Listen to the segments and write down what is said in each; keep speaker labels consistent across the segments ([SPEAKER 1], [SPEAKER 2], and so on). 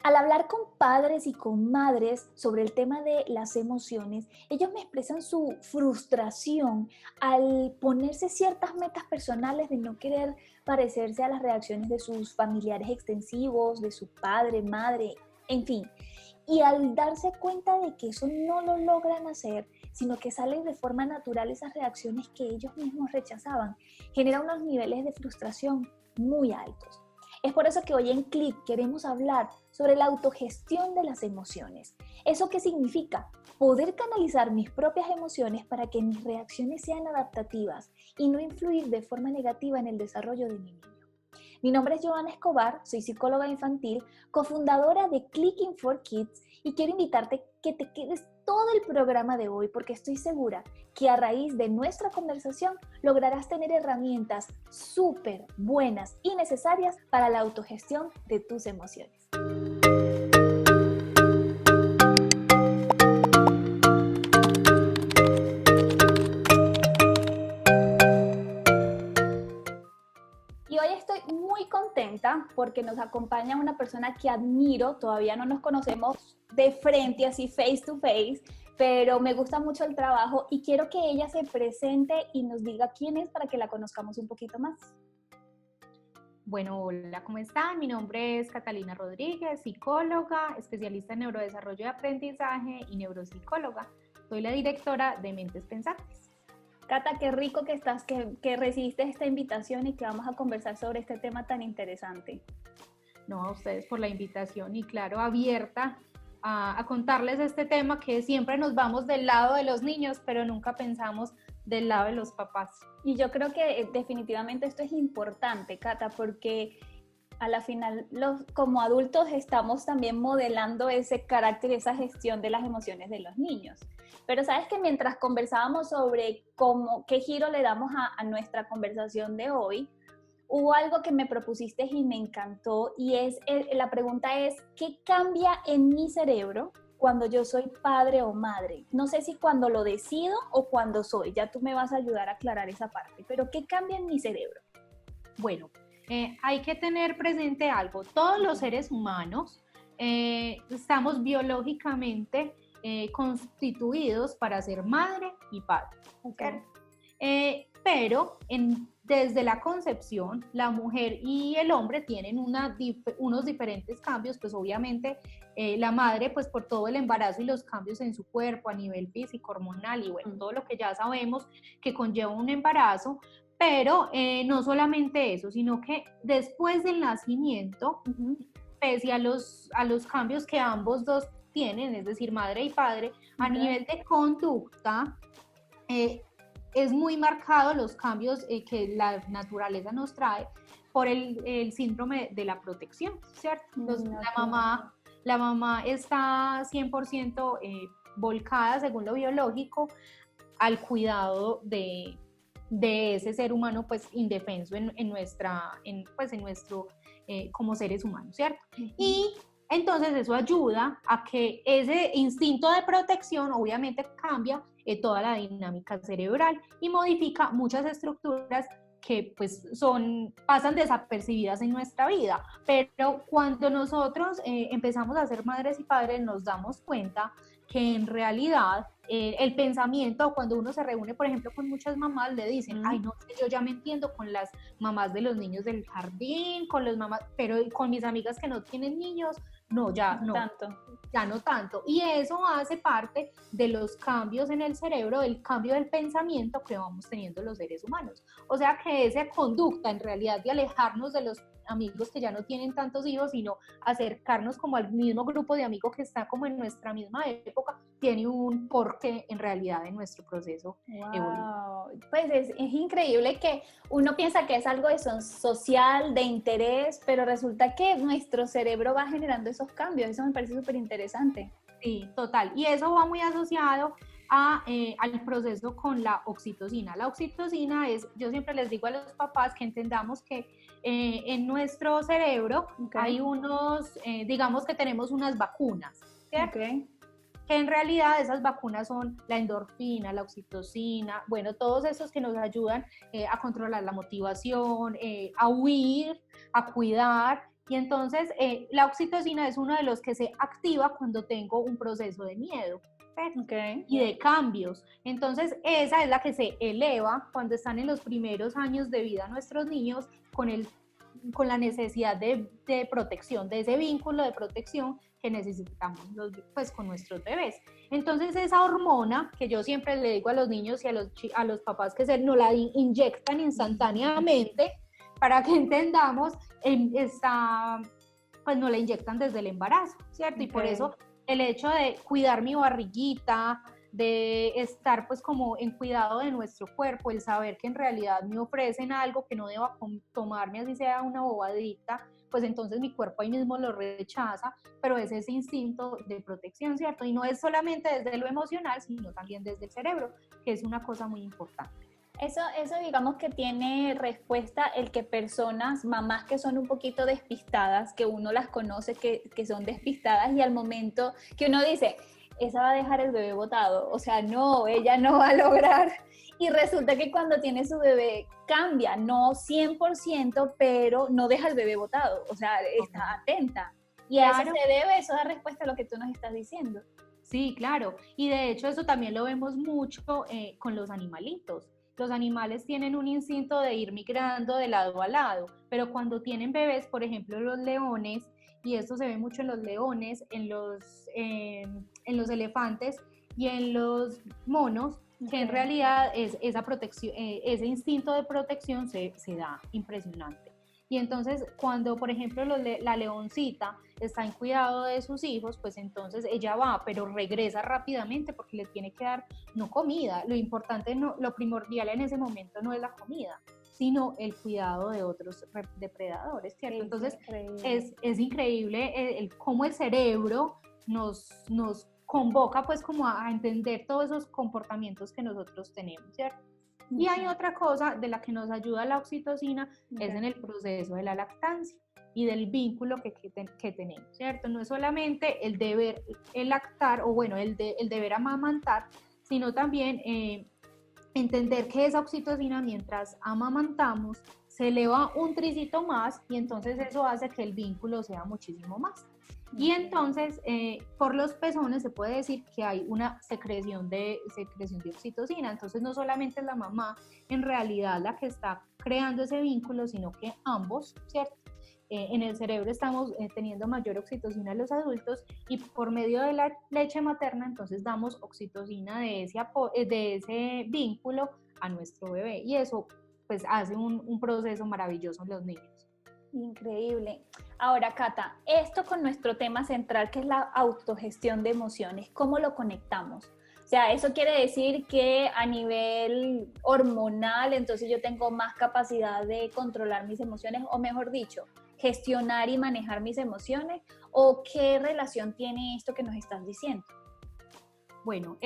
[SPEAKER 1] Al hablar con padres y con madres sobre el tema de las emociones, ellos me expresan su frustración al ponerse ciertas metas personales de no querer parecerse a las reacciones de sus familiares extensivos, de su padre, madre, en fin. Y al darse cuenta de que eso no lo logran hacer, sino que salen de forma natural esas reacciones que ellos mismos rechazaban, genera unos niveles de frustración muy altos. Es por eso que hoy en Click queremos hablar sobre la autogestión de las emociones. ¿Eso qué significa? Poder canalizar mis propias emociones para que mis reacciones sean adaptativas y no influir de forma negativa en el desarrollo de mi niño. Mi nombre es Joana Escobar, soy psicóloga infantil, cofundadora de Clicking for Kids y quiero invitarte que te quedes todo el programa de hoy porque estoy segura que a raíz de nuestra conversación lograrás tener herramientas súper buenas y necesarias para la autogestión de tus emociones. Y hoy estoy muy contenta porque nos acompaña una persona que admiro, todavía no nos conocemos de frente, así face to face, pero me gusta mucho el trabajo y quiero que ella se presente y nos diga quién es para que la conozcamos un poquito más.
[SPEAKER 2] Bueno, hola, ¿cómo están? Mi nombre es Catalina Rodríguez, psicóloga, especialista en neurodesarrollo y aprendizaje y neuropsicóloga. Soy la directora de Mentes Pensantes.
[SPEAKER 1] Cata, qué rico que estás, que recibiste esta invitación y que vamos a conversar sobre este tema tan interesante.
[SPEAKER 2] No, a ustedes por la invitación y claro, abierta a contarles este tema que siempre nos vamos del lado de los niños, pero nunca pensamos del lado de los papás.
[SPEAKER 1] Y yo creo que definitivamente esto es importante, Cata, porque a la final como adultos estamos también modelando ese carácter y esa gestión de las emociones de los niños. Pero sabes que mientras conversábamos sobre qué giro le damos a nuestra conversación de hoy, hubo algo que me propusiste y me encantó y la pregunta es, ¿qué cambia en mi cerebro cuando yo soy padre o madre? No sé si cuando lo decido o cuando soy, ya tú me vas a ayudar a aclarar esa parte, pero ¿qué cambia en mi cerebro?
[SPEAKER 2] Bueno, hay que tener presente algo, todos los seres humanos estamos biológicamente constituidos para ser madre y padre.
[SPEAKER 1] Okay.
[SPEAKER 2] Pero desde la concepción, la mujer y el hombre tienen unos diferentes cambios, pues obviamente la madre pues por todo el embarazo y los cambios en su cuerpo a nivel físico, hormonal y bueno, todo lo que ya sabemos que conlleva un embarazo, pero no solamente eso, sino que después del nacimiento, pese a los cambios que ambos dos tienen, es decir, madre y padre, a nivel de conducta, es muy marcado los cambios que la naturaleza nos trae por el síndrome de la protección, ¿cierto? Entonces, la mamá está 100% volcada, según lo biológico, al cuidado de ese ser humano pues indefenso como seres humanos, ¿cierto? Y entonces eso ayuda a que ese instinto de protección obviamente cambia toda la dinámica cerebral y modifica muchas estructuras que pues pasan desapercibidas en nuestra vida, pero cuando nosotros empezamos a ser madres y padres nos damos cuenta que en realidad el pensamiento, cuando uno se reúne, por ejemplo, con muchas mamás, le dicen, ay, no, yo ya me entiendo con las mamás de los niños del jardín, con las mamás, pero con mis amigas que no tienen niños, no, ya no tanto. Y eso hace parte de los cambios en el cerebro, del cambio del pensamiento que vamos teniendo los seres humanos. O sea que esa conducta en realidad de alejarnos de los amigos que ya no tienen tantos hijos, sino acercarnos como al mismo grupo de amigos que está como en nuestra misma época, tiene un porqué en realidad en nuestro proceso evolutivo.
[SPEAKER 1] Pues es increíble que uno piensa que es algo de social, de interés, pero resulta que nuestro cerebro va generando esos cambios. Eso me parece súper interesante.
[SPEAKER 2] Sí, total. Y eso va muy asociado al proceso con la oxitocina. La oxitocina yo siempre les digo a los papás que entendamos que en nuestro cerebro hay digamos que tenemos unas vacunas, ¿cierto? Que en realidad esas vacunas son la endorfina, la oxitocina, bueno, todos esos que nos ayudan a controlar la motivación, a huir, a cuidar Y entonces la oxitocina es uno de los que se activa cuando tengo un proceso de miedo. Okay. Y de cambios. Entonces esa es la que se eleva cuando están en los primeros años de vida nuestros niños con la necesidad de protección, de ese vínculo de protección que necesitamos pues con nuestros bebés. Entonces esa hormona que yo siempre le digo a los niños y a los papás que nos la inyectan instantáneamente para que entendamos, pues no la inyectan desde el embarazo, ¿cierto? Okay. Y por eso el hecho de cuidar mi barriguita, de estar pues como en cuidado de nuestro cuerpo, el saber que en realidad me ofrecen algo que no deba tomarme así sea una bobadita, pues entonces mi cuerpo ahí mismo lo rechaza, pero es ese instinto de protección, ¿cierto? Y no es solamente desde lo emocional, sino también desde el cerebro, que es una cosa muy importante.
[SPEAKER 1] Eso digamos que tiene respuesta el que personas, mamás que son un poquito despistadas, que uno las conoce que son despistadas y al momento que uno dice, esa va a dejar el bebé botado, o sea, no, ella no va a lograr. Y resulta que cuando tiene su bebé cambia, no 100%, pero no deja el bebé botado, o sea, está atenta. Y a eso se debe, eso da respuesta a lo que tú nos estás diciendo.
[SPEAKER 2] Sí, claro, y de hecho eso también lo vemos mucho con los animalitos. Los animales tienen un instinto de ir migrando de lado a lado, pero cuando tienen bebés, por ejemplo los leones, y esto se ve mucho en los leones, en los elefantes y en los monos, que en realidad esa protección, ese instinto de protección se da impresionante. Y entonces cuando, por ejemplo, la leoncita está en cuidado de sus hijos, pues entonces ella va, pero regresa rápidamente porque le tiene que dar, no comida, lo importante, lo primordial en ese momento no es la comida, sino el cuidado de otros depredadores, ¿cierto? Entonces es increíble cómo el cerebro nos convoca pues como a entender todos esos comportamientos que nosotros tenemos, ¿cierto? Y hay otra cosa de la que nos ayuda la oxitocina, es en el proceso de la lactancia y del vínculo que tenemos, ¿cierto? No es solamente el deber lactar, o bueno, el deber amamantar, sino también entender que esa oxitocina, mientras amamantamos, se eleva un tricito más y entonces eso hace que el vínculo sea muchísimo más. Y entonces, por los pezones se puede decir que hay una secreción de oxitocina. Entonces, no solamente es la mamá en realidad la que está creando ese vínculo, sino que ambos, ¿cierto? En el cerebro estamos teniendo mayor oxitocina en los adultos y por medio de la leche materna, entonces damos oxitocina de ese vínculo a nuestro bebé. Y eso, pues, hace un proceso maravilloso en los niños.
[SPEAKER 1] Increíble. Ahora, Cata, esto con nuestro tema central, que es la autogestión de emociones, ¿cómo lo conectamos? O sea, eso quiere decir que a nivel hormonal, entonces yo tengo más capacidad de controlar mis emociones, o mejor dicho, gestionar y manejar mis emociones, ¿o qué relación tiene esto que nos estás diciendo?
[SPEAKER 2] Bueno,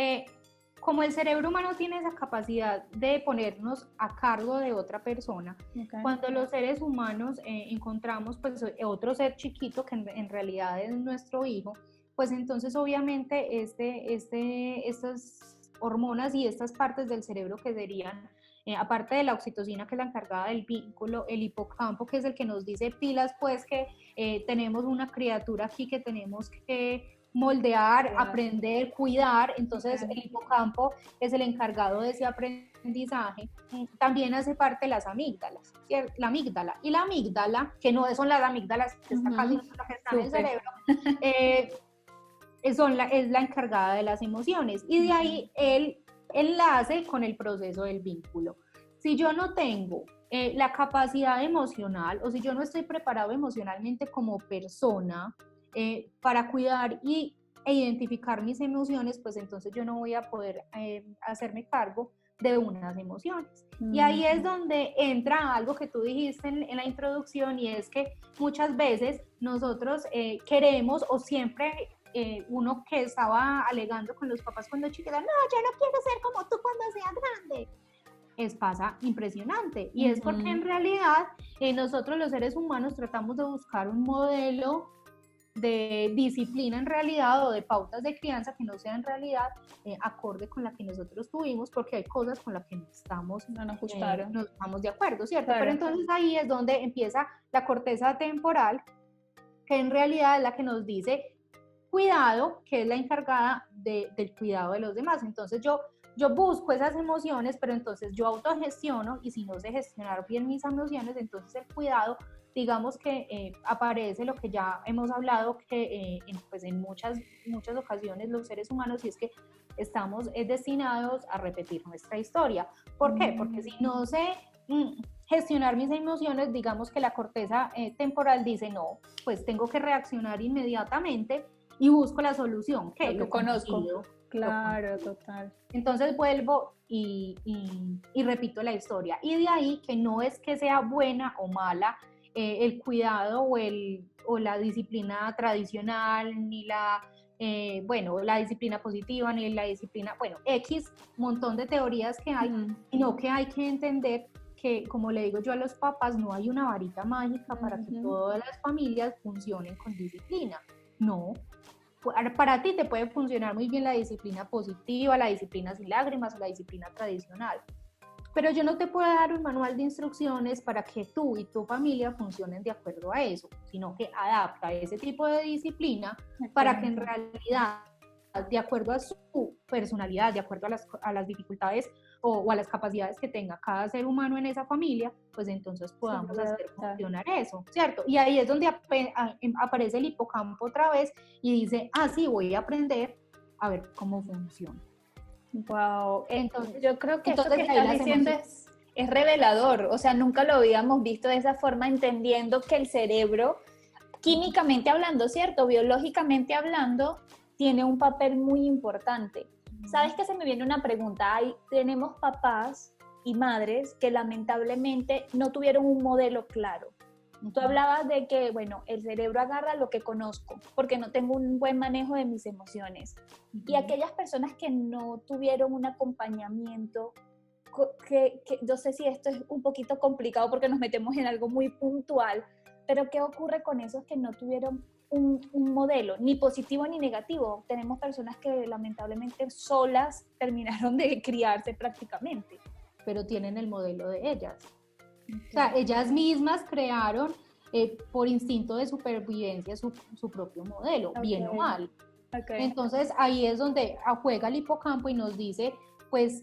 [SPEAKER 2] como el cerebro humano tiene esa capacidad de ponernos a cargo de otra persona, cuando los seres humanos encontramos pues otro ser chiquito que en realidad es nuestro hijo, pues entonces obviamente estas hormonas y estas partes del cerebro que serían, aparte de la oxitocina que es la encargada del vínculo, el hipocampo que es el que nos dice pilas pues que tenemos una criatura aquí que tenemos que moldear, aprender, cuidar, entonces el hipocampo es el encargado de ese aprendizaje. También hace parte de las amígdalas, ¿cierto? La amígdala, y la amígdala, que no son las amígdalas que está casi lo que está en el cerebro, es la encargada de las emociones, y de ahí el enlace con el proceso del vínculo. Si yo no tengo la capacidad emocional, o si yo no estoy preparado emocionalmente como persona, para cuidar e identificar mis emociones, pues entonces yo no voy a poder hacerme cargo de unas emociones. Y ahí es donde entra algo que tú dijiste en la introducción, y es que muchas veces nosotros queremos, o siempre uno que estaba alegando con los papás cuando chiquita, no, yo no quiero ser como tú cuando sea grande. Pasa impresionante, y es porque en realidad nosotros los seres humanos tratamos de buscar un modelo de disciplina en realidad, o de pautas de crianza que no sean en realidad acorde con la que nosotros tuvimos, porque hay cosas con las que no estamos de acuerdo, ¿cierto? Claro. Pero entonces ahí es donde empieza la corteza temporal, que en realidad es la que nos dice cuidado, que es la encargada del cuidado de los demás. Entonces yo busco esas emociones, pero entonces yo autogestiono, y si no sé gestionar bien mis emociones, entonces el cuidado, digamos que aparece lo que ya hemos hablado, que pues en muchas ocasiones los seres humanos, y es que estamos destinados a repetir nuestra historia. ¿Por qué? Porque si no sé gestionar mis emociones, digamos que la corteza temporal dice no, pues tengo que reaccionar inmediatamente y busco la solución, que
[SPEAKER 1] lo conozco. Claro, total.
[SPEAKER 2] Entonces vuelvo y repito la historia. Y de ahí que no es que sea buena o mala el cuidado o la disciplina tradicional, ni la disciplina positiva, ni la disciplina, X montón de teorías que hay, sino que hay que entender que, como le digo yo a los papás, no hay una varita mágica para que todas las familias funcionen con disciplina. No. Para ti te puede funcionar muy bien la disciplina positiva, la disciplina sin lágrimas o la disciplina tradicional, pero yo no te puedo dar un manual de instrucciones para que tú y tu familia funcionen de acuerdo a eso, sino que adapta ese tipo de disciplina para que en realidad, de acuerdo a su personalidad, de acuerdo a las dificultades o a las capacidades que tenga cada ser humano en esa familia, pues entonces podamos hacer funcionar eso, ¿cierto? Y ahí es donde aparece el hipocampo otra vez y dice, sí, voy a aprender a ver cómo funciona.
[SPEAKER 1] Wow, entonces yo creo que esto que estás diciendo es revelador, o sea, nunca lo habíamos visto de esa forma, entendiendo que el cerebro, químicamente hablando, ¿cierto? Biológicamente hablando, tiene un papel muy importante. ¿Sabes qué? Se me viene una pregunta. Tenemos papás y madres que lamentablemente no tuvieron un modelo claro. Tú hablabas de que, el cerebro agarra lo que conozco, porque no tengo un buen manejo de mis emociones. Y aquellas personas que no tuvieron un acompañamiento, que yo sé si esto es un poquito complicado porque nos metemos en algo muy puntual, pero ¿qué ocurre con esos que no tuvieron un modelo, ni positivo ni negativo? Tenemos personas que lamentablemente solas terminaron de criarse prácticamente.
[SPEAKER 2] Pero tienen el modelo de ellas. Okay. O sea, ellas mismas crearon por instinto de supervivencia su propio modelo, bien o mal. Okay. Entonces ahí es donde juega el hipocampo y nos dice, pues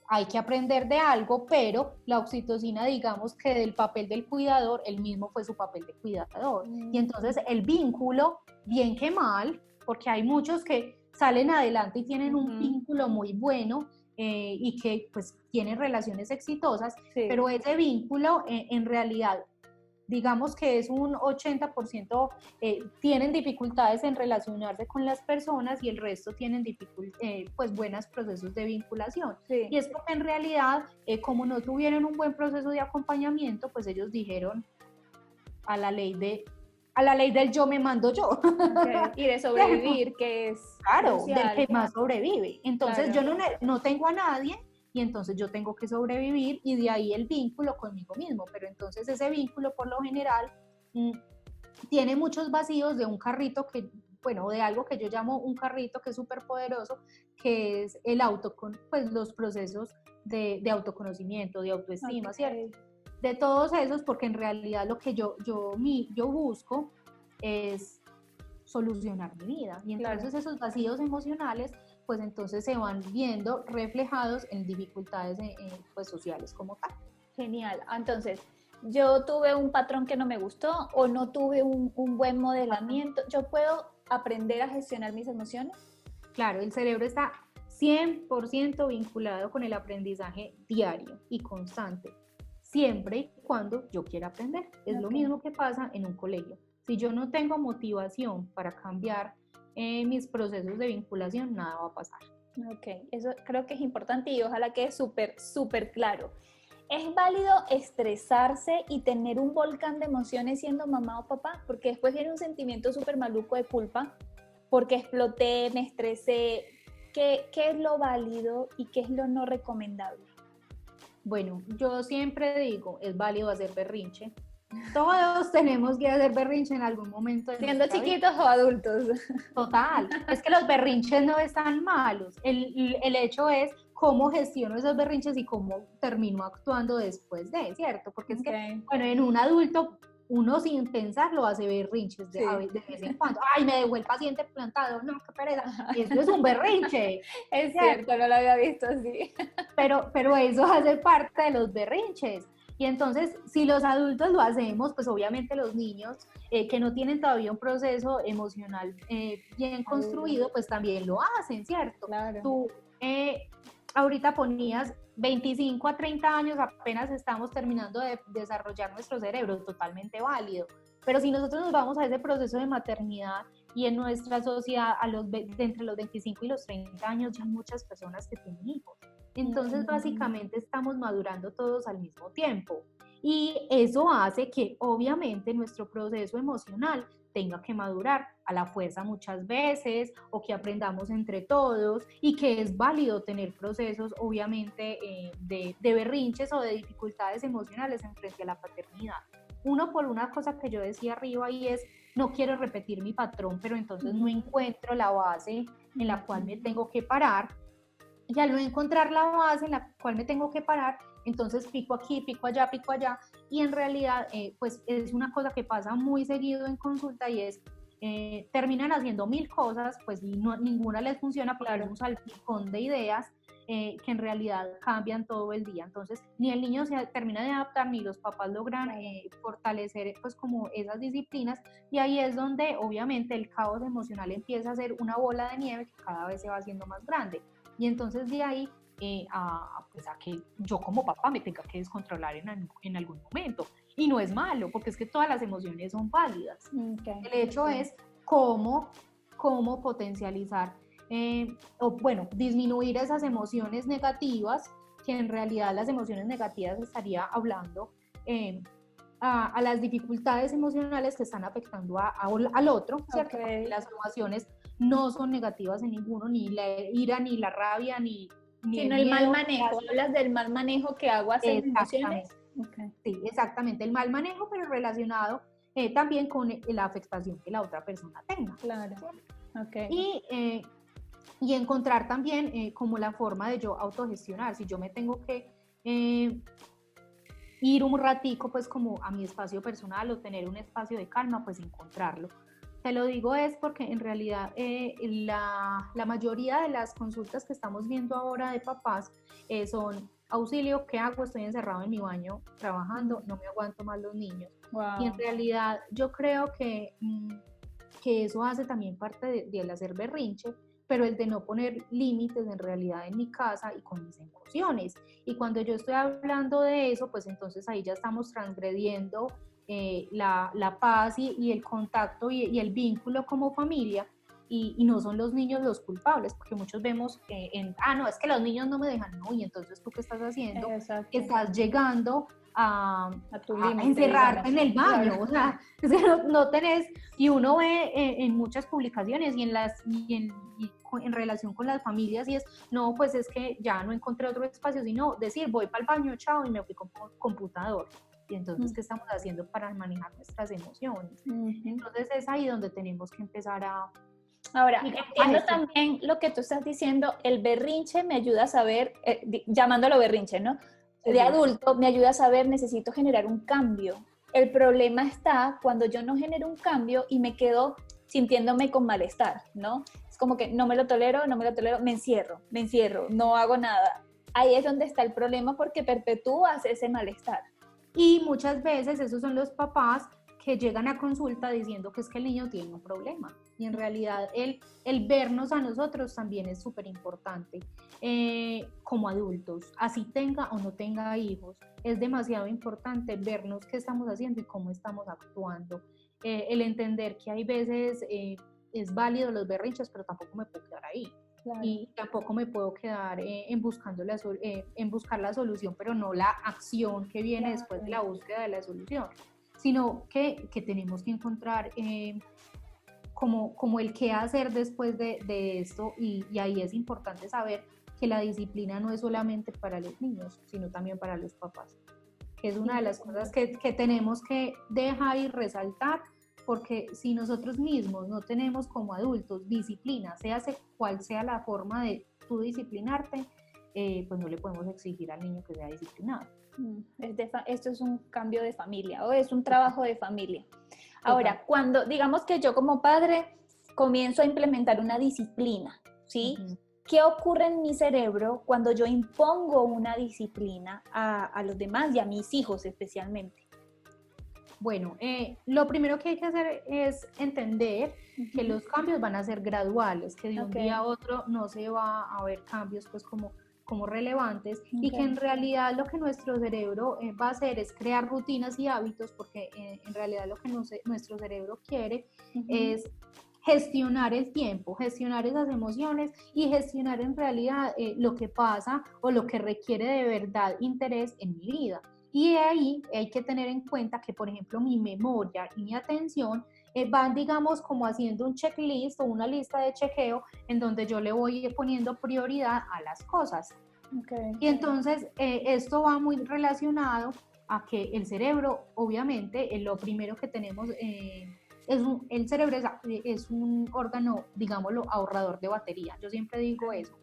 [SPEAKER 2] hay que aprender de algo, pero la oxitocina, digamos que del papel del cuidador, él mismo fue su papel de cuidador. Y entonces el vínculo, bien que mal, porque hay muchos que salen adelante y tienen un vínculo muy bueno y que pues tienen relaciones exitosas, pero ese vínculo en realidad, digamos que es un 80%, tienen dificultades en relacionarse con las personas y el resto tienen pues buenos procesos de vinculación. Sí. Y es porque en realidad, como no tuvieron un buen proceso de acompañamiento, pues ellos dijeron a la ley del yo me mando yo.
[SPEAKER 1] Okay. Y de sobrevivir, que es
[SPEAKER 2] claro, social, del que más sobrevive. Entonces yo no tengo a nadie, y entonces yo tengo que sobrevivir, y de ahí el vínculo conmigo mismo, pero entonces ese vínculo por lo general tiene muchos vacíos de un carrito de algo que yo llamo un carrito que es súper poderoso, que es pues los procesos de autoconocimiento, de autoestima, ¿cierto? De todos esos, porque en realidad lo que yo busco es solucionar mi vida, y entonces esos vacíos emocionales pues entonces se van viendo reflejados en dificultades pues sociales como tal.
[SPEAKER 1] Genial. Entonces, yo tuve un patrón que no me gustó o no tuve un buen modelamiento. ¿Yo puedo aprender a gestionar mis emociones?
[SPEAKER 2] Claro, el cerebro está 100% vinculado con el aprendizaje diario y constante, siempre y cuando yo quiera aprender. Es lo mismo que pasa en un colegio. Si yo no tengo motivación para cambiar mis procesos de vinculación, nada va a pasar.
[SPEAKER 1] Ok, eso creo que es importante y ojalá quede súper claro. ¿Es válido estresarse y tener un volcán de emociones siendo mamá o papá? Porque después viene un sentimiento súper maluco de culpa, porque exploté, me estresé. ¿Qué es lo válido y qué es lo no recomendable?
[SPEAKER 2] Bueno, yo siempre digo, es válido hacer berrinche. Todos tenemos que hacer berrinche en algún momento.
[SPEAKER 1] Siendo chiquitos o adultos.
[SPEAKER 2] Total, es que los berrinches no están malos. El hecho es cómo gestiono esos berrinches y cómo termino actuando después de, ¿cierto? Porque es que, en un adulto uno sin pensarlo hace berrinches
[SPEAKER 1] Sí.
[SPEAKER 2] de vez en cuando. Ay, me dejó el paciente plantado, no, qué pereza. Esto es un berrinche.
[SPEAKER 1] Es
[SPEAKER 2] ¿Cierto?
[SPEAKER 1] cierto, no lo había visto así.
[SPEAKER 2] Pero eso hace parte de los berrinches. Y entonces, si los adultos lo hacemos, pues obviamente los niños que no tienen todavía un proceso emocional bien construido, pues también lo hacen, ¿cierto?
[SPEAKER 1] Claro.
[SPEAKER 2] Tú ahorita ponías 25 a 30 años, apenas estamos terminando de desarrollar nuestro cerebro, totalmente válido. Pero si nosotros nos vamos a ese proceso de maternidad y en nuestra sociedad, entre los 25 y los 30 años, ya hay muchas personas que tienen hijos. Entonces, básicamente estamos madurando todos al mismo tiempo. Y eso hace que, obviamente, nuestro proceso emocional tenga que madurar a la fuerza muchas veces, o que aprendamos entre todos, y que es válido tener procesos, obviamente, de berrinches o de dificultades emocionales en frente a la paternidad. Uno, por una cosa que yo decía arriba, y es, no quiero repetir mi patrón, pero entonces no encuentro la base en la cual me tengo que parar. Y al no encontrar la base en la cual me tengo que parar, entonces pico aquí, pico allá, y en realidad pues es una cosa que pasa muy seguido en consulta, y es, terminan haciendo 1000 cosas, pues ninguna les funciona, porque es un salpicón de ideas que en realidad cambian todo el día. Entonces ni el niño se termina de adaptar, ni los papás logran fortalecer pues como esas disciplinas, y ahí es donde obviamente el caos emocional empieza a ser una bola de nieve que cada vez se va haciendo más grande. Y entonces de ahí pues a que yo como papá me tenga que descontrolar en algún momento. Y no es malo, porque es que todas las emociones son válidas.
[SPEAKER 1] Okay.
[SPEAKER 2] El hecho es cómo potencializar o bueno, disminuir esas emociones negativas, que en realidad las emociones negativas estaría hablando a las dificultades emocionales que están afectando al otro, ¿cierto?
[SPEAKER 1] Okay.
[SPEAKER 2] Porque las emociones no son negativas en ninguno, ni la ira, ni la rabia, ni
[SPEAKER 1] sino el mal manejo. Hablas del mal manejo que hago hacia las emociones.
[SPEAKER 2] Okay. Sí, exactamente, el mal manejo, pero relacionado también con la afectación que la otra persona tenga.
[SPEAKER 1] Claro. Okay.
[SPEAKER 2] Y encontrar también como la forma de yo autogestionar. Si yo me tengo que ir un ratico pues como a mi espacio personal, o tener un espacio de calma, pues encontrarlo. Te lo digo es porque en realidad la mayoría de las consultas que estamos viendo ahora de papás son: auxilio, ¿qué hago? Estoy encerrado en mi baño trabajando, no me aguanto más los niños.
[SPEAKER 1] Wow.
[SPEAKER 2] Y en realidad yo creo que eso hace también parte del hacer berrinche, pero el de no poner límites en realidad en mi casa y con mis emociones. Y cuando yo estoy hablando de eso, pues entonces ahí ya estamos transgrediendo la paz y el contacto y el vínculo como familia, y no son los niños los culpables, porque muchos vemos no, es que los niños no me dejan, no, y entonces ¿tú qué estás haciendo?
[SPEAKER 1] Exacto.
[SPEAKER 2] Estás llegando a
[SPEAKER 1] límite,
[SPEAKER 2] encerrarte en el baño,
[SPEAKER 1] claro.
[SPEAKER 2] o sea, no tenés, y uno ve en muchas publicaciones y en relación con las familias, y es, no, pues es que ya no encontré otro espacio, sino decir, voy para el baño, chao, y me fui con computador. Y entonces, ¿qué estamos haciendo para manejar nuestras emociones? Entonces es ahí donde tenemos que empezar a...
[SPEAKER 1] Ahora, entiendo también lo que tú estás diciendo, el berrinche me ayuda a saber, llamándolo berrinche, ¿no? De adulto me ayuda a saber, necesito generar un cambio. El problema está cuando yo no genero un cambio y me quedo sintiéndome con malestar, ¿no? Es como que no me lo tolero, me encierro, no hago nada. Ahí es donde está el problema, porque perpetúas ese malestar.
[SPEAKER 2] Y muchas veces esos son los papás que llegan a consulta diciendo que es que el niño tiene un problema. Y en realidad el vernos a nosotros también es súper importante como adultos. Así tenga o no tenga hijos, es demasiado importante vernos qué estamos haciendo y cómo estamos actuando. El entender que hay veces es válido los berrinches, pero tampoco me puedo quedar ahí. Claro. Y tampoco me puedo quedar en buscar la solución, pero no la acción que viene después de la búsqueda de la solución, sino que tenemos que encontrar como el qué hacer después de esto, y ahí es importante saber que la disciplina no es solamente para los niños, sino también para los papás, que es una de las cosas que tenemos que dejar y resaltar, porque si nosotros mismos no tenemos como adultos disciplina, sea cual sea la forma de tú disciplinarte, pues no le podemos exigir al niño que sea disciplinado.
[SPEAKER 1] Esto es un cambio de familia o es un trabajo de familia. Ahora, cuando digamos que yo como padre comienzo a implementar una disciplina, ¿sí? ¿Qué ocurre en mi cerebro cuando yo impongo una disciplina a los demás y a mis hijos especialmente?
[SPEAKER 2] Bueno, lo primero que hay que hacer es entender que los cambios van a ser graduales, que de un día a otro no se va a ver cambios pues como relevantes y que en realidad lo que nuestro cerebro va a hacer es crear rutinas y hábitos, porque en realidad lo que nuestro cerebro quiere es gestionar el tiempo, gestionar esas emociones y gestionar en realidad lo que pasa o lo que requiere de verdad interés en mi vida. Y ahí hay que tener en cuenta que, por ejemplo, mi memoria y mi atención van, digamos, como haciendo un checklist o una lista de chequeo en donde yo le voy poniendo prioridad a las cosas. Y entonces esto va muy relacionado a que el cerebro, obviamente, lo primero que tenemos el cerebro es un órgano, digámoslo, ahorrador de batería. Yo siempre digo eso.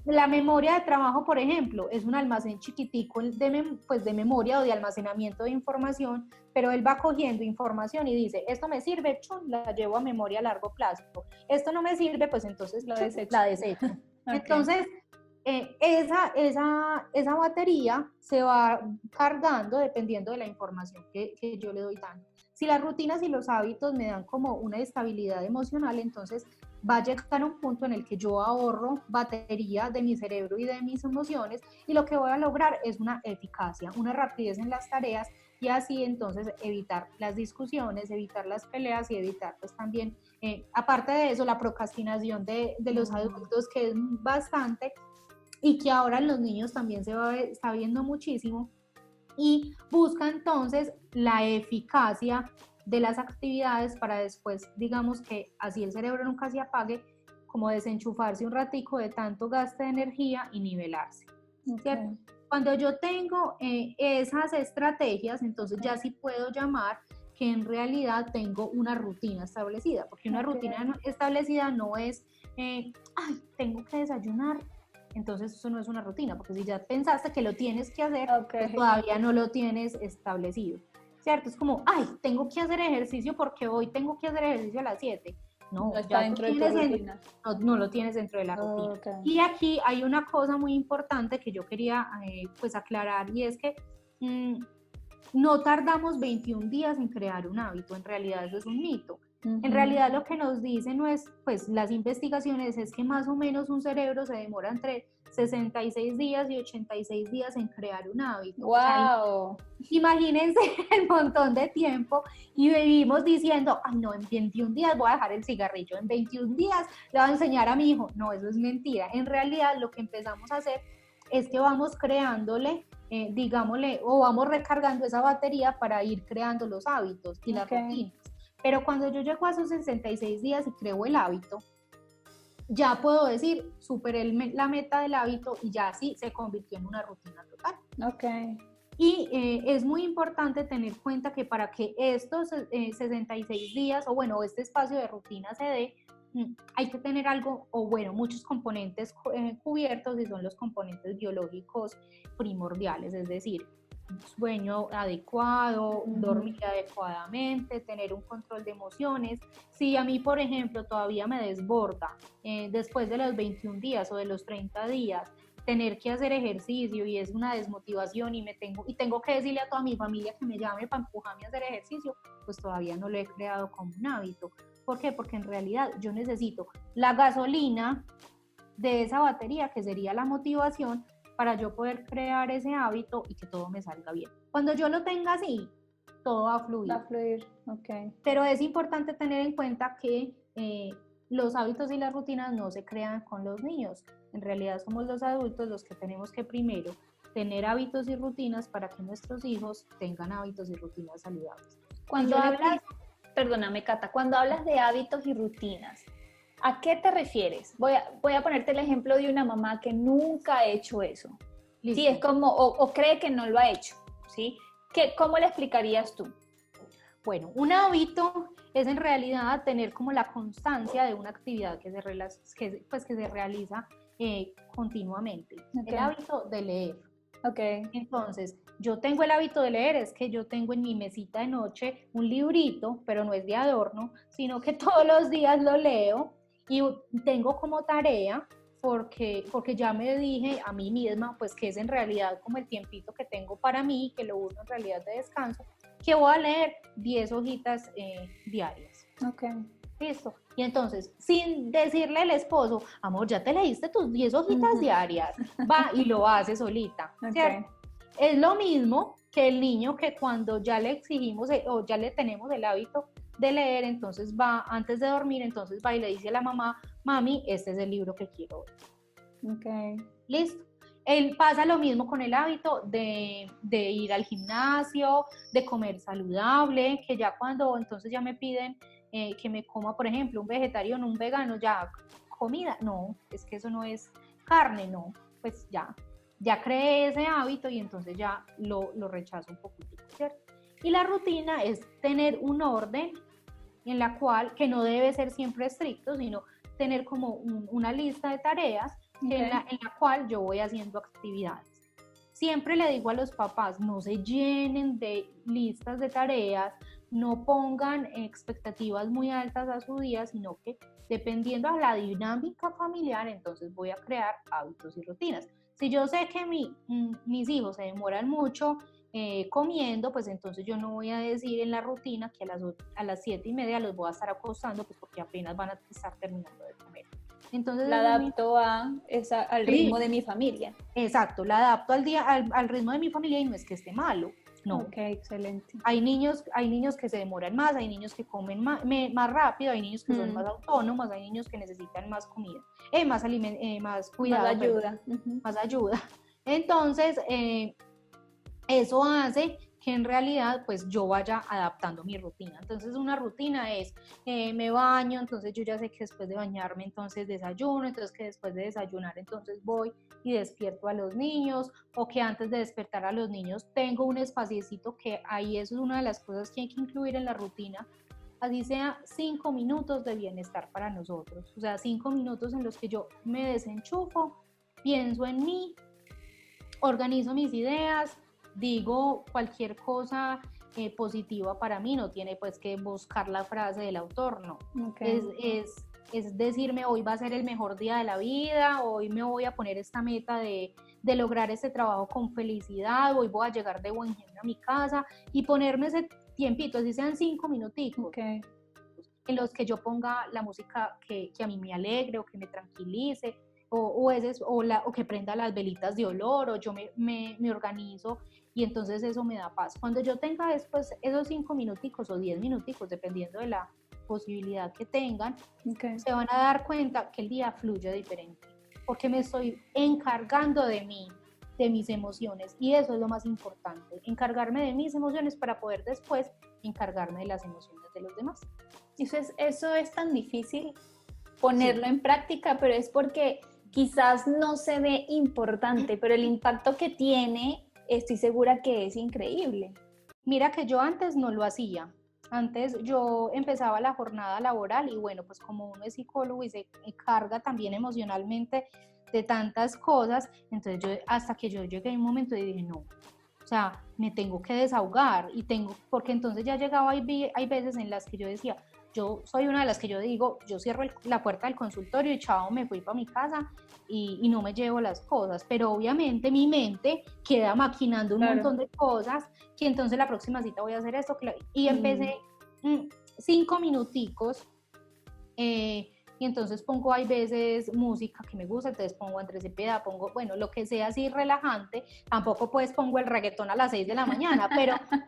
[SPEAKER 2] La memoria de trabajo, por ejemplo, es un almacén chiquitico de memoria o de almacenamiento de información, pero él va cogiendo información y dice, esto me sirve, chum, la llevo a memoria a largo plazo. Esto no me sirve, pues entonces la desecho. Entonces, esa batería se va cargando dependiendo de la información que yo le doy dando. Si las rutinas y los hábitos me dan como una estabilidad emocional, entonces va a llegar a un punto en el que yo ahorro batería de mi cerebro y de mis emociones y lo que voy a lograr es una eficacia, una rapidez en las tareas y así entonces evitar las discusiones, evitar las peleas y evitar pues también, aparte de eso, la procrastinación de los adultos, que es bastante y que ahora en los niños también está viendo muchísimo, y busca entonces la eficacia de las actividades para después, digamos que así el cerebro nunca se apague, como desenchufarse un ratico de tanto gasto de energía y nivelarse, ¿cierto? Cuando yo tengo esas estrategias, entonces ya sí puedo llamar que en realidad tengo una rutina establecida, porque una rutina establecida no es, ay, tengo que desayunar, entonces eso no es una rutina, porque si ya pensaste que lo tienes que hacer, pues todavía no lo tienes establecido, ¿cierto? Es como, ay, tengo que hacer ejercicio porque hoy tengo que hacer ejercicio a las 7. No,
[SPEAKER 1] no está dentro de tu rutina.
[SPEAKER 2] No lo tienes dentro de la rutina. Y aquí hay una cosa muy importante que yo quería pues aclarar, y es que no tardamos 21 días en crear un hábito, en realidad eso es un mito. En realidad lo que nos dicen pues las investigaciones es que más o menos un cerebro se demora entre 66 días y 86 días en crear un hábito.
[SPEAKER 1] ¡Wow!
[SPEAKER 2] O sea, imagínense el montón de tiempo y vivimos diciendo, ay no, en 21 días voy a dejar el cigarrillo, en 21 días le voy a enseñar a mi hijo. No, eso es mentira. En realidad lo que empezamos a hacer es que vamos creándole, digámosle, o vamos recargando esa batería para ir creando los hábitos y las rutinas. Pero cuando yo llego a esos 66 días y creo el hábito, ya puedo decir, superé la meta del hábito y ya sí se convirtió en una rutina total. Y es muy importante tener en cuenta que para que estos 66 días, o bueno, este espacio de rutina se dé, hay que tener algo, o bueno, muchos componentes cubiertos, y son los componentes biológicos primordiales, es decir, sueño adecuado, dormir adecuadamente, tener un control de emociones. Si a mí, por ejemplo, todavía me desborda después de los 21 días o de los 30 días, tener que hacer ejercicio y es una desmotivación y tengo que decirle a toda mi familia que me llame para empujarme a hacer ejercicio, pues todavía no lo he creado como un hábito. ¿Por qué? Porque en realidad yo necesito la gasolina de esa batería, que sería la motivación, para yo poder crear ese hábito y que todo me salga bien. Cuando yo lo tenga así, todo va a fluir.
[SPEAKER 1] Va a fluir,
[SPEAKER 2] Pero es importante tener en cuenta que los hábitos y las rutinas no se crean con los niños. En realidad somos los adultos los que tenemos que primero tener hábitos y rutinas para que nuestros hijos tengan hábitos y rutinas saludables.
[SPEAKER 1] Perdóname, Cata, cuando hablas de hábitos y rutinas, ¿a qué te refieres? Voy a ponerte el ejemplo de una mamá que nunca ha hecho eso. Listo. Sí, es como, o cree que no lo ha hecho, ¿sí? ¿Cómo le explicarías tú?
[SPEAKER 2] Bueno, un hábito es en realidad tener como la constancia de una actividad que se realiza continuamente. El hábito de leer.
[SPEAKER 1] Ok.
[SPEAKER 2] Entonces, yo tengo el hábito de leer, es que yo tengo en mi mesita de noche un librito, pero no es de adorno, sino que todos los días lo leo y tengo como tarea, porque ya me dije a mí misma, pues que es en realidad como el tiempito que tengo para mí, que lo uso en realidad de descanso, que voy a leer 10 hojitas diarias.
[SPEAKER 1] Ok.
[SPEAKER 2] Listo. Y entonces, sin decirle al esposo, amor, ya te leíste tus 10 hojitas diarias, va y lo hace solita, ¿cierto?
[SPEAKER 1] Okay.
[SPEAKER 2] Es lo mismo que el niño que cuando ya le exigimos o ya le tenemos el hábito de leer, entonces va antes de dormir, entonces va y le dice a la mamá, mami, este es el libro que quiero ver.
[SPEAKER 1] Okay.
[SPEAKER 2] Listo. Él pasa lo mismo con el hábito de ir al gimnasio, de comer saludable, que ya cuando entonces ya me piden que me coma, por ejemplo, un vegetariano, un vegano, ya comida, no, es que eso no es carne, no, pues ya creé ese hábito y entonces ya lo rechazo un poquito, ¿cierto? Y la rutina es tener un orden en la cual, que no debe ser siempre estricto, sino tener como una lista de tareas en la cual yo voy haciendo actividades. Siempre le digo a los papás, no se llenen de listas de tareas, no pongan expectativas muy altas a su día, sino que dependiendo de la dinámica familiar, entonces voy a crear hábitos y rutinas. Si yo sé que mis hijos se demoran mucho comiendo, pues entonces yo no voy a decir en la rutina que a las 7:30 los voy a estar acostando, pues porque apenas van a estar terminando de comer. Entonces
[SPEAKER 1] la adapto al ritmo de mi familia.
[SPEAKER 2] Exacto, la adapto al ritmo de mi familia y no es que esté malo, no.
[SPEAKER 1] Ok, excelente.
[SPEAKER 2] Hay niños que se demoran más, hay niños que comen más rápido, hay niños que son más autónomos, hay niños que necesitan más comida, más cuidado.
[SPEAKER 1] Más ayuda.
[SPEAKER 2] Más ayuda. Entonces, eso hace que en realidad pues yo vaya adaptando mi rutina. Entonces una rutina es, me baño, entonces yo ya sé que después de bañarme entonces desayuno, entonces que después de desayunar entonces voy y despierto a los niños, o que antes de despertar a los niños tengo un espaciecito, que ahí eso es una de las cosas que hay que incluir en la rutina, así sea 5 minutos de bienestar para nosotros, o sea 5 minutos en los que yo me desenchufo, pienso en mí, organizo mis ideas, digo cualquier cosa positiva para mí, no tiene pues que buscar la frase del autor, no. Es decirme, hoy va a ser el mejor día de la vida, hoy me voy a poner esta meta de lograr este trabajo con felicidad, hoy voy a llegar de buen genio a mi casa, y ponerme ese tiempito, así sean 5 minuticos, en los que yo ponga la música que a mí me alegre o que me tranquilice, o que prenda las velitas de olor, o yo me organizo, y entonces eso me da paz. Cuando yo tenga después esos 5 minuticos o 10 minuticos, dependiendo de la posibilidad que tengan, se van a dar cuenta que el día fluye diferente, porque me estoy encargando de mí, de mis emociones, y eso es lo más importante, encargarme de mis emociones para poder después encargarme de las emociones de los demás.
[SPEAKER 1] Eso es tan difícil ponerlo en práctica, pero es porque quizás no se ve importante, pero el impacto que tiene, estoy segura que es increíble.
[SPEAKER 2] Mira que yo antes no lo hacía. Antes yo empezaba la jornada laboral y bueno, pues como uno es psicólogo y se carga también emocionalmente de tantas cosas, entonces hasta que yo llegué a un momento y dije, no, o sea, me tengo que desahogar, porque entonces ya llegaba, hay veces en las que yo decía, yo soy una de las que yo digo, yo cierro la puerta del consultorio y chao, me fui para mi casa y no me llevo las cosas, pero obviamente mi mente queda maquinando un montón de cosas, que entonces la próxima cita voy a hacer esto, y empecé 5 minuticos, y entonces pongo, hay veces música que me gusta, entonces pongo Andrés Cepeda, pongo, bueno, lo que sea así relajante, tampoco pues pongo el reggaetón a las 6 de la mañana,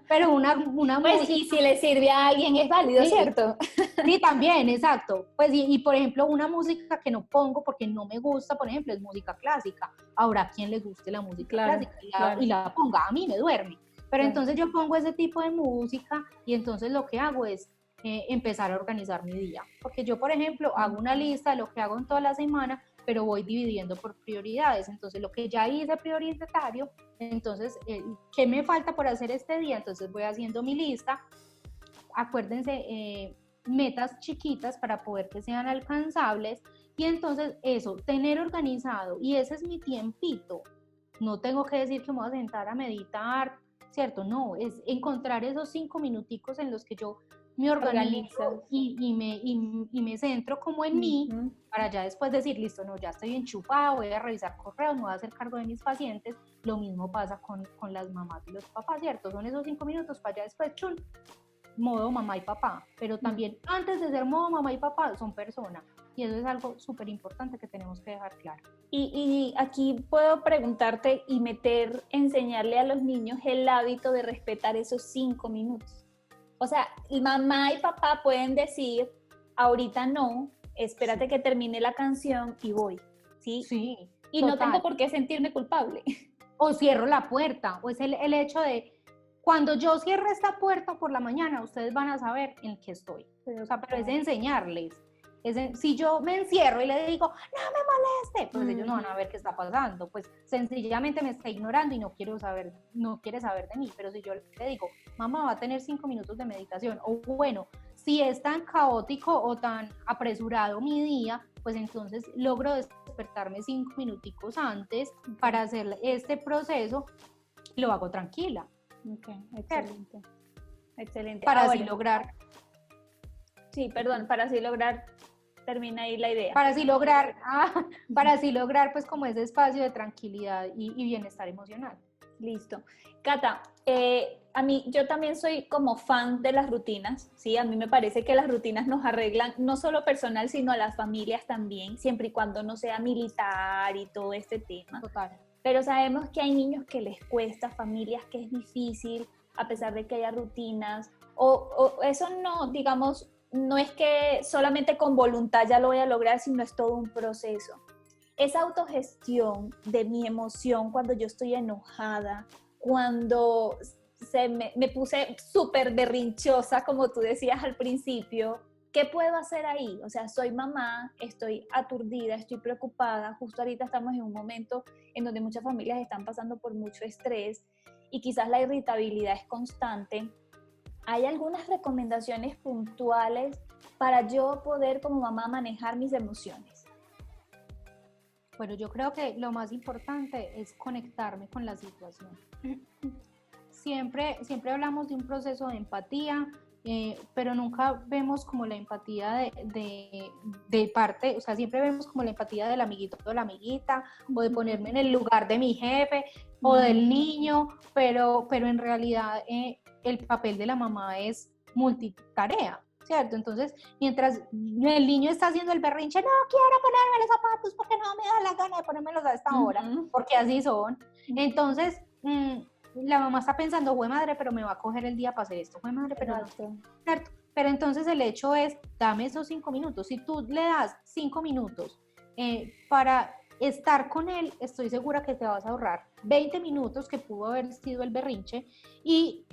[SPEAKER 2] pero una
[SPEAKER 1] pues,
[SPEAKER 2] música.
[SPEAKER 1] Y si le sirve a alguien es válido,
[SPEAKER 2] Sí,
[SPEAKER 1] ¿cierto?
[SPEAKER 2] Sí, también, exacto. Pues y por ejemplo, una música que no pongo porque no me gusta, por ejemplo, es música clásica. Ahora, a quien le guste la música clásica y la ponga, a mí me duerme. Pero entonces yo pongo ese tipo de música y entonces lo que hago es empezar a organizar mi día. Porque yo, por ejemplo, hago una lista de lo que hago en toda la semana, pero voy dividiendo por prioridades. Entonces, lo que ya hice prioritario, entonces, ¿qué me falta por hacer este día? Entonces voy haciendo mi lista. Acuérdense, metas chiquitas para poder que sean alcanzables, y entonces eso, tener organizado, y ese es mi tiempito, no tengo que decir que me voy a sentar a meditar, ¿cierto? No, es encontrar esos 5 minuticos en los que yo me organizo y me centro como en mí, para ya después decir, listo, no, ya estoy enchufada, voy a revisar correos, me voy a hacer cargo de mis pacientes. Lo mismo pasa con las mamás y los papás, ¿cierto? Son esos 5 minutos para ya después, chun, modo mamá y papá, pero también antes de ser modo mamá y papá son personas, y eso es algo súper importante que tenemos que dejar claro.
[SPEAKER 1] Y aquí puedo preguntarte y enseñarle a los niños el hábito de respetar esos 5 minutos. O sea, mamá y papá pueden decir, ahorita no, espérate que termine la canción y voy, ¿sí?
[SPEAKER 2] Sí.
[SPEAKER 1] Y total. No tengo por qué sentirme culpable.
[SPEAKER 2] O cierro la puerta, o es el hecho de, cuando yo cierre esta puerta por la mañana, ustedes van a saber en qué estoy. Pero es de enseñarles. Si yo me encierro y le digo, no me moleste, pues ellos no van a ver qué está pasando, pues sencillamente me está ignorando y no quiere saber de mí. Pero si yo le digo, mamá va a tener 5 minutos de meditación, o bueno, si es tan caótico o tan apresurado mi día, pues entonces logro despertarme 5 minuticos antes para hacer este proceso, lo hago tranquila.
[SPEAKER 1] Ok, excelente. Excelente.
[SPEAKER 2] Para así lograr.
[SPEAKER 1] Sí, perdón, para así lograr, termina ahí la idea.
[SPEAKER 2] Para así lograr pues como ese espacio de tranquilidad y bienestar emocional.
[SPEAKER 1] Listo. Cata, yo también soy como fan de las rutinas, ¿sí? A mí me parece que las rutinas nos arreglan, no solo personal, sino a las familias también, siempre y cuando no sea militar y todo este tema.
[SPEAKER 2] Total.
[SPEAKER 1] Pero sabemos que hay niños que les cuesta, familias que es difícil, a pesar de que haya rutinas, o eso no, digamos, no es que solamente con voluntad ya lo voy a lograr, sino es todo un proceso. Esa autogestión de mi emoción cuando yo estoy enojada, cuando me puse súper berrinchosa, como tú decías al principio, ¿qué puedo hacer ahí? O sea, soy mamá, estoy aturdida, estoy preocupada, justo ahorita estamos en un momento en donde muchas familias están pasando por mucho estrés y quizás la irritabilidad es constante. ¿Hay algunas recomendaciones puntuales para yo poder como mamá manejar mis emociones?
[SPEAKER 2] Bueno, yo creo que lo más importante es conectarme con la situación. Siempre hablamos de un proceso de empatía, pero nunca vemos como la empatía de parte, o sea, siempre vemos como la empatía del amiguito o de la amiguita, o de ponerme en el lugar de mi jefe o del niño, pero en realidad el papel de la mamá es multitarea, ¿cierto? Entonces, mientras el niño está haciendo el berrinche, no quiero ponerme los zapatos porque no me da la gana de ponérmelos a esta hora, porque así son. Entonces, la mamá está pensando, güey madre, pero me va a coger el día para hacer esto, güey madre, pero no, ¿cierto? Pero entonces el hecho es, dame esos 5 minutos. Si tú le das 5 minutos para estar con él, estoy segura que te vas a ahorrar 20 minutos que pudo haber sido el berrinche y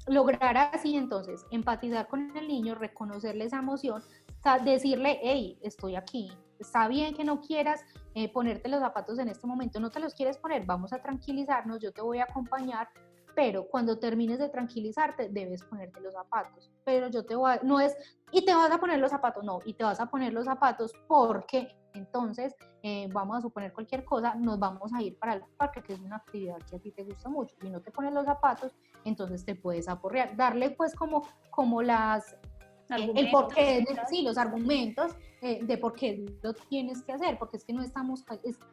[SPEAKER 2] lograr así entonces empatizar con el niño, reconocerle esa emoción, decirle, hey, estoy aquí, está bien que no quieras ponerte los zapatos en este momento, no te los quieres poner, vamos a tranquilizarnos, yo te voy a acompañar, pero cuando termines de tranquilizarte debes ponerte los zapatos, pero yo te voy a, no es, y te vas a poner los zapatos, no, y te vas a poner los zapatos porque entonces vamos a suponer cualquier cosa, nos vamos a ir para el parque, que es una actividad que a ti te gusta mucho, y no te pones los zapatos, entonces te puedes aporrear, darle pues como las el porqué, sí, los argumentos de por qué lo tienes que hacer, porque es que no estamos,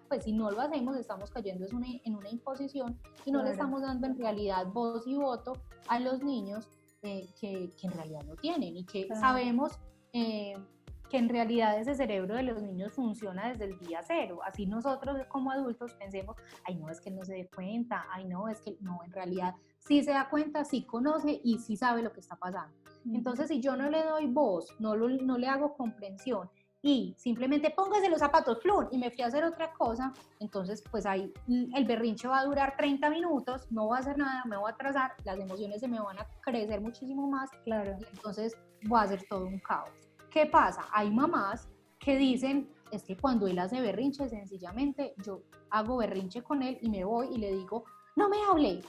[SPEAKER 2] pues si no lo hacemos, estamos cayendo en una imposición y no le estamos dando en realidad voz y voto a los niños que en realidad no tienen y que sabemos que en realidad ese cerebro de los niños funciona desde el día cero. Así nosotros como adultos pensemos, ay no, es que él no se dé cuenta, ay no, es que no, en realidad sí se da cuenta, sí conoce y sí sabe lo que está pasando. Entonces, si yo no le doy voz, no le hago comprensión y simplemente póngase los zapatos, flun, y me fui a hacer otra cosa, entonces pues ahí el berrinche va a durar 30 minutos, no va a hacer nada, me voy a atrasar, las emociones se me van a crecer muchísimo más,
[SPEAKER 1] claro.
[SPEAKER 2] Y entonces voy a hacer todo un caos. ¿Qué pasa? Hay mamás que dicen, es que cuando él hace berrinche, sencillamente yo hago berrinche con él y me voy y le digo, no me hable.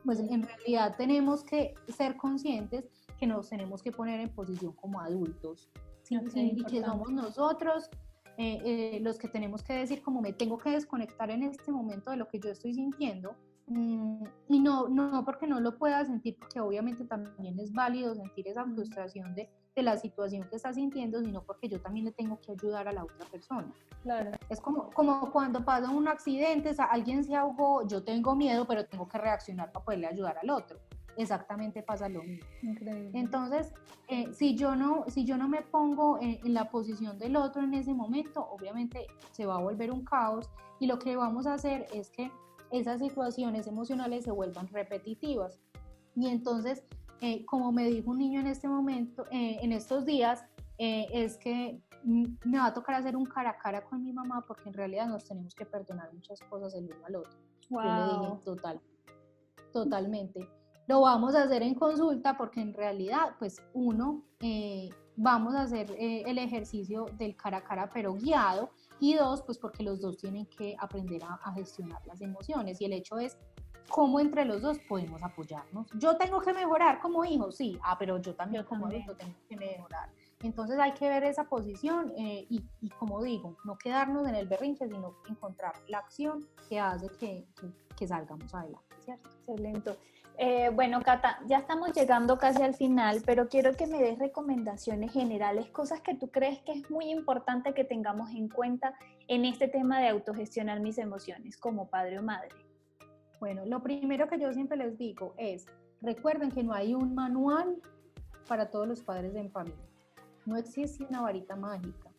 [SPEAKER 2] Pues en realidad tenemos que ser conscientes que nos tenemos que poner en posición como adultos, ¿sí? Y que somos nosotros los que tenemos que decir como me tengo que desconectar en este momento de lo que yo estoy sintiendo, y no porque no lo pueda sentir, porque obviamente también es válido sentir esa frustración de la situación que está sintiendo, sino porque yo también le tengo que ayudar a la otra persona.
[SPEAKER 1] Claro.
[SPEAKER 2] Es como cuando pasa un accidente, alguien se ahogó, yo tengo miedo, pero tengo que reaccionar para poderle ayudar al otro. Exactamente pasa lo mismo.
[SPEAKER 1] Increíble.
[SPEAKER 2] Entonces, si yo no me pongo en la posición del otro en ese momento, obviamente se va a volver un caos, y lo que vamos a hacer es que esas situaciones emocionales se vuelvan repetitivas. Y entonces, como me dijo un niño en este momento, en estos días, es que me va a tocar hacer un cara a cara con mi mamá, porque en realidad nos tenemos que perdonar muchas cosas el uno al otro.
[SPEAKER 1] Wow.
[SPEAKER 2] Yo le dije totalmente. Lo vamos a hacer en consulta, porque en realidad, pues vamos a hacer el ejercicio del cara a cara, pero guiado, y dos, pues porque los dos tienen que aprender a gestionar las emociones, y el hecho es cómo entre los dos podemos apoyarnos. Yo tengo que mejorar como hijo, sí, pero yo también como adulto tengo que mejorar. Entonces hay que ver esa posición, y como digo, no quedarnos en el berrinche, sino encontrar la acción que hace que salgamos adelante, ¿cierto?
[SPEAKER 1] Excelente. Bueno, Cata, ya estamos llegando casi al final, pero quiero que me des recomendaciones generales, cosas que tú crees que es muy importante que tengamos en cuenta en este tema de autogestionar mis emociones como padre o madre.
[SPEAKER 2] Bueno, lo primero que yo siempre les digo es, recuerden que no hay un manual para todos los padres en familia. No existe una varita mágica.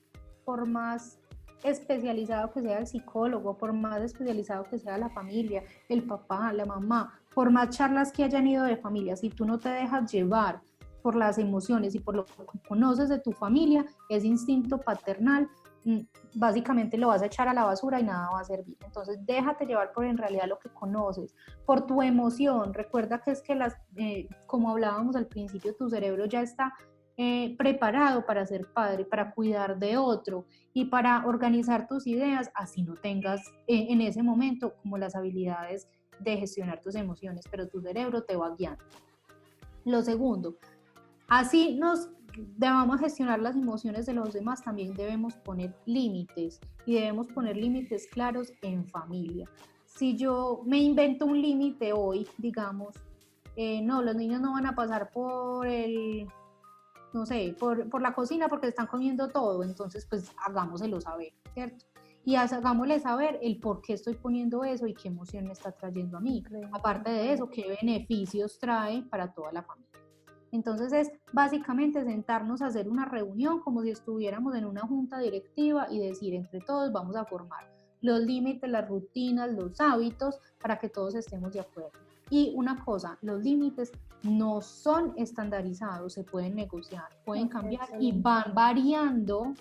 [SPEAKER 2] Por más especializado que sea el psicólogo, por más especializado que sea la familia, el papá, la mamá, por más charlas que hayan ido de familia, si tú no te dejas llevar por las emociones y por lo que conoces de tu familia, ese instinto paternal, básicamente lo vas a echar a la basura y nada va a servir. Entonces déjate llevar por en realidad lo que conoces, por tu emoción. Recuerda que es que como hablábamos al principio, tu cerebro ya está preparado para ser padre, para cuidar de otro y para organizar tus ideas, así no tengas en ese momento como las habilidades de gestionar tus emociones, pero tu cerebro te va guiando. Lo segundo, así nos debamos gestionar las emociones de los demás, también debemos poner límites, y debemos poner límites claros en familia. Si yo me invento un límite hoy, digamos, no, los niños no van a pasar por la cocina porque están comiendo todo, entonces pues hagámoselo saber, ¿cierto? Y hagámosle saber el por qué estoy poniendo eso y qué emoción me está trayendo a mí. Aparte de eso, qué beneficios trae para toda la familia. Entonces es básicamente sentarnos a hacer una reunión como si estuviéramos en una junta directiva y decir entre todos vamos a formar los límites, las rutinas, los hábitos para que todos estemos de acuerdo. Y una cosa, los límites no son estandarizados, se pueden negociar, pueden cambiar y van variando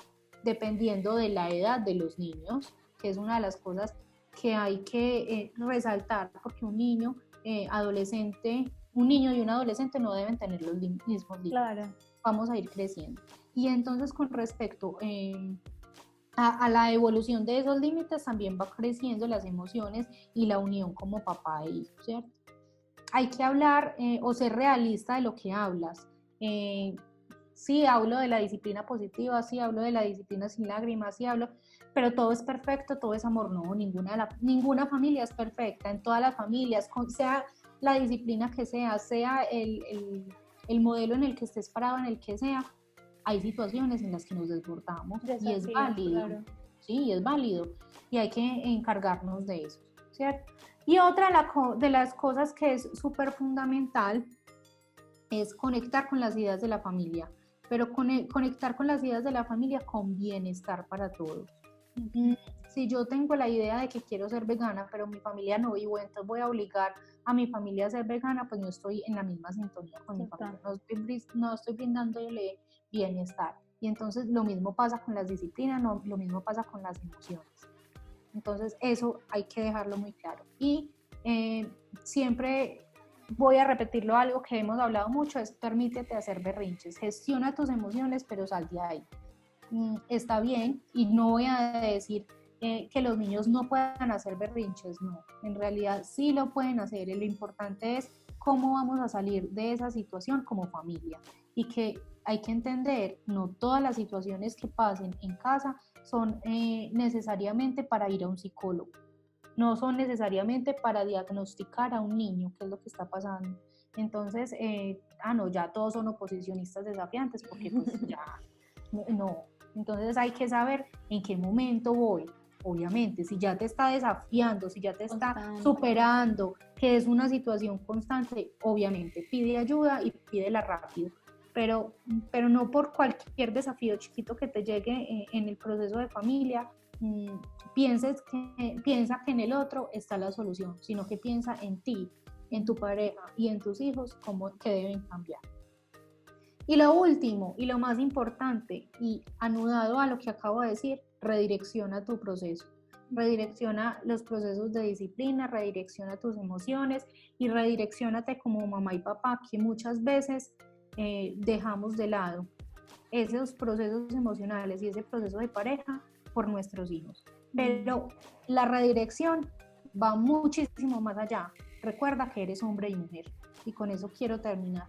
[SPEAKER 2] dependiendo de la edad de los niños, que es una de las cosas que hay que resaltar, porque un niño y un adolescente no deben tener los mismos límites.
[SPEAKER 1] Claro.
[SPEAKER 2] Vamos a ir creciendo. Y entonces con respecto a la evolución de esos límites, también va creciendo las emociones y la unión como papá e hijo, ¿cierto? Hay que hablar o ser realista de lo que hablas. Sí, hablo de la disciplina positiva, sí, hablo de la disciplina sin lágrimas, sí, hablo, pero todo es perfecto, todo es amor. No, ninguna familia es perfecta. En todas las familias, sea la disciplina que sea el modelo en el que estés parado, en el que sea, hay situaciones en las que nos desbordamos. Desafío, y es válido, claro. Sí, es válido, y hay que encargarnos de eso, ¿cierto? Y otra de las cosas que es súper fundamental es conectar con las ideas de la familia, pero conectar con las ideas de la familia con bienestar para todos. Si yo tengo la idea de que quiero ser vegana, pero mi familia no, y bueno, entonces voy a obligar a mi familia a ser vegana, pues no estoy en la misma sintonía con mi familia, no estoy brindándole bienestar. Y entonces lo mismo pasa con las disciplinas, lo mismo pasa con las emociones. Entonces eso hay que dejarlo muy claro. Y siempre voy a repetirlo, algo que hemos hablado mucho, es permítete hacer berrinches, gestiona tus emociones, pero sal de ahí. Está bien, y no voy a decir que los niños no puedan hacer berrinches, no, en realidad sí lo pueden hacer, y lo importante es cómo vamos a salir de esa situación como familia, y que hay que entender, no todas las situaciones que pasen en casa son necesariamente para ir a un psicólogo, no son necesariamente para diagnosticar a un niño qué es lo que está pasando. Entonces, no, ya todos son oposicionistas desafiantes, porque pues ya, no. Entonces hay que saber en qué momento voy. Obviamente, si ya te está desafiando, si ya te está superando, que es una situación constante, obviamente pide ayuda y pídela rápido, pero no por cualquier desafío chiquito que te llegue en el proceso de familia, piensa que en el otro está la solución, sino que piensa en ti, en tu pareja y en tus hijos, que deben cambiar. Y lo último y lo más importante, y anudado a lo que acabo de decir, redirecciona tu proceso. Redirecciona los procesos de disciplina, redirecciona tus emociones y redirecciónate como mamá y papá, que muchas veces dejamos de lado esos procesos emocionales y ese proceso de pareja por nuestros hijos. Pero la redirección va muchísimo más allá. Recuerda que eres hombre y mujer, y con eso quiero terminar.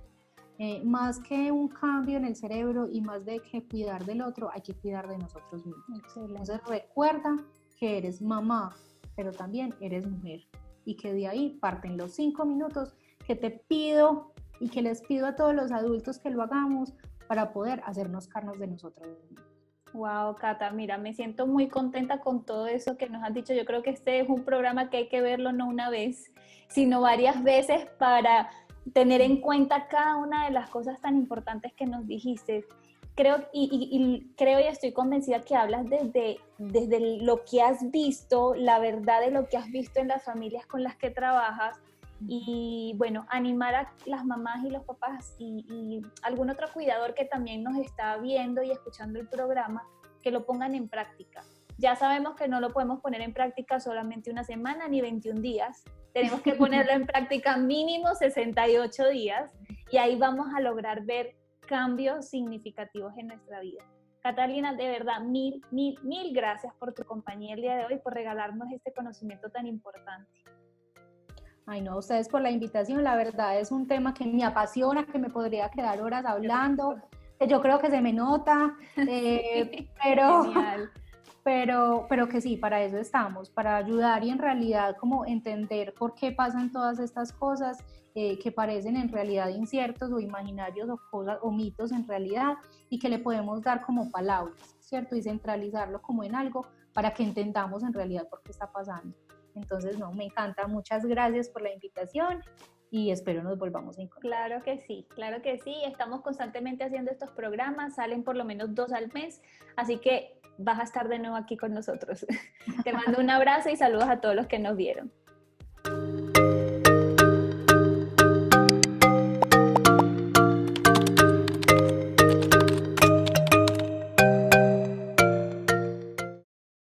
[SPEAKER 2] Más que un cambio en el cerebro y más de que cuidar del otro, hay que cuidar de nosotros mismos. Excelente. Entonces recuerda que eres mamá, pero también eres mujer, y que de ahí parten los 5 minutos que te pido y que les pido a todos los adultos que lo hagamos para poder hacernos cargo de nosotros mismos.
[SPEAKER 1] Wow, Cata, mira, me siento muy contenta con todo eso que nos has dicho. Yo creo que este es un programa que hay que verlo no una vez, sino varias veces para tener en cuenta cada una de las cosas tan importantes que nos dijiste. Creo y estoy convencida que hablas desde lo que has visto, la verdad de lo que has visto en las familias con las que trabajas. Y bueno, animar a las mamás y los papás y algún otro cuidador que también nos está viendo y escuchando el programa, que lo pongan en práctica. Ya sabemos que no lo podemos poner en práctica solamente una semana ni 21 días, tenemos que ponerlo en práctica mínimo 68 días, y ahí vamos a lograr ver cambios significativos en nuestra vida. Catalina, de verdad, mil gracias por tu compañía el día de hoy, por regalarnos este conocimiento tan importante.
[SPEAKER 2] Ay, no, ustedes por la invitación. La verdad es un tema que me apasiona, que me podría quedar horas hablando, que yo creo que se me nota, pero que sí, para eso estamos, para ayudar y en realidad como entender por qué pasan todas estas cosas que parecen en realidad inciertos o imaginarios o cosas o mitos en realidad, y que le podemos dar como palabras, ¿cierto? Y centralizarlo como en algo para que entendamos en realidad por qué está pasando. Entonces, no, me encanta. Muchas gracias por la invitación y espero nos volvamos a encontrar.
[SPEAKER 1] Claro que sí. Estamos constantemente haciendo estos programas, salen por lo menos 2 al mes, así que vas a estar de nuevo aquí con nosotros. Te mando un abrazo y saludos a todos los que nos vieron.